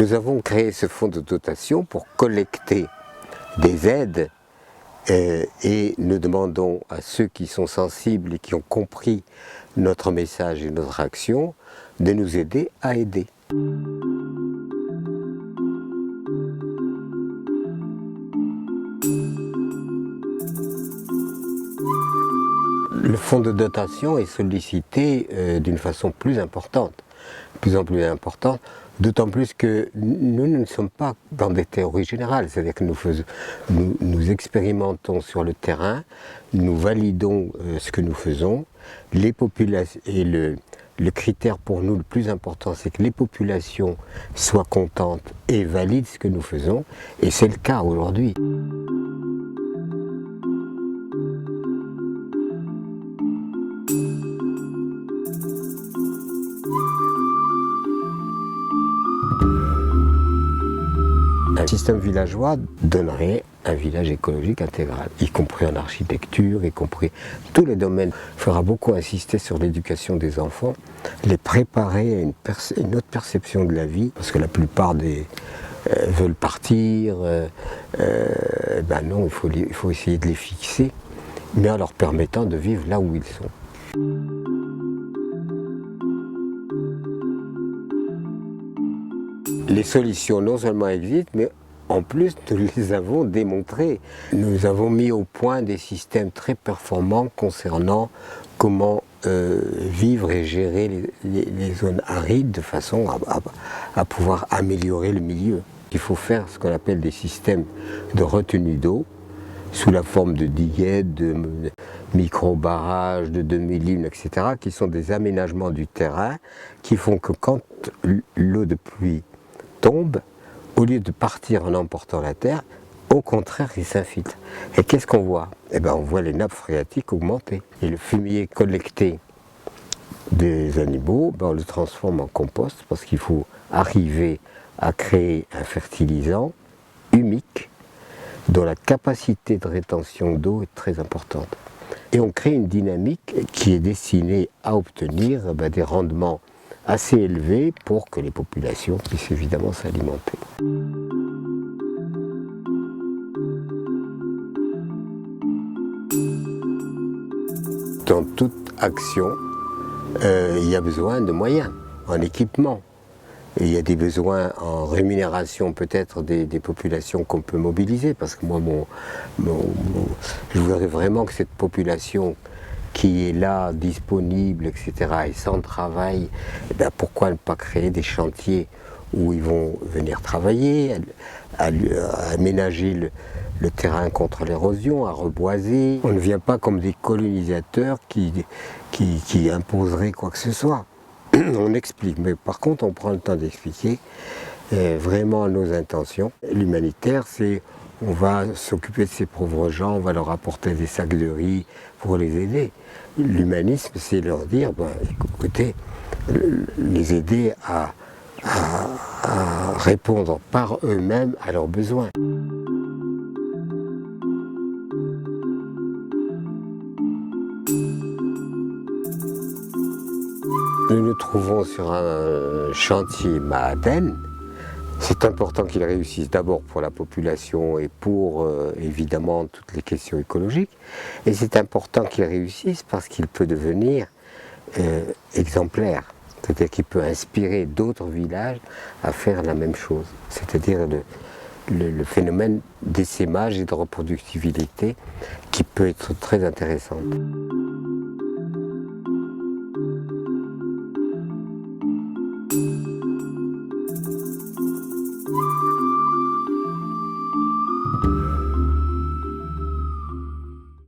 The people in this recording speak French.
Nous avons créé ce fonds de dotation pour collecter des aides et nous demandons à ceux qui sont sensibles et qui ont compris notre message et notre action de nous aider à aider. Le fonds de dotation est sollicité d'une façon plus importante, de plus en plus importante, d'autant plus que nous ne sommes pas dans des théories générales, c'est-à-dire que nous expérimentons sur le terrain, nous validons ce que nous faisons, les populations, et le critère pour nous le plus important, c'est que les populations soient contentes et valident ce que nous faisons, et c'est le cas aujourd'hui. Un système villageois donnerait un village écologique intégral, y compris en architecture, y compris tous les domaines. Il faudra beaucoup insister sur l'éducation des enfants, les préparer à une autre perception de la vie, parce que la plupart des veulent partir, ben non, il faut essayer de les fixer, mais en leur permettant de vivre là où ils sont. Les solutions non seulement existent, mais en plus nous les avons démontrées. Nous avons mis au point des systèmes très performants concernant comment vivre et gérer les zones arides de façon à pouvoir améliorer le milieu. Il faut faire ce qu'on appelle des systèmes de retenue d'eau sous la forme de diguettes, de micro-barrages, de demi-lignes, etc., qui sont des aménagements du terrain qui font que quand l'eau de pluie tombe, au lieu de partir en emportant la terre, au contraire, il s'infiltre. Et qu'est-ce qu'on voit? Eh bien, on voit les nappes phréatiques augmenter. Et le fumier collecté des animaux, ben, on le transforme en compost parce qu'il faut arriver à créer un fertilisant humique dont la capacité de rétention d'eau est très importante. Et on crée une dynamique qui est destinée à obtenir ben, des rendements assez élevé pour que les populations puissent évidemment s'alimenter. Dans toute action, il y a besoin de moyens, en équipement. Et il y a des besoins en rémunération peut-être des populations qu'on peut mobiliser, parce que moi, je voudrais vraiment que cette population qui est là, disponible, etc., et sans travail, eh bien, pourquoi ne pas créer des chantiers où ils vont venir travailler, à aménager le terrain contre l'érosion, à reboiser. On ne vient pas comme des colonisateurs qui imposeraient quoi que ce soit. On explique, mais par contre on prend le temps d'expliquer vraiment nos intentions. L'humanitaire, c'est on va s'occuper de ces pauvres gens, on va leur apporter des sacs de riz pour les aider. L'humanisme, c'est leur dire, ben, écoutez, les aider à répondre par eux-mêmes à leurs besoins. Nous nous trouvons sur un chantier Maaden. C'est important qu'il réussisse d'abord pour la population et pour évidemment toutes les questions écologiques. Et c'est important qu'il réussisse parce qu'il peut devenir exemplaire. C'est-à-dire qu'il peut inspirer d'autres villages à faire la même chose. C'est-à-dire le phénomène d'essaimage et de reproductibilité qui peut être très intéressant.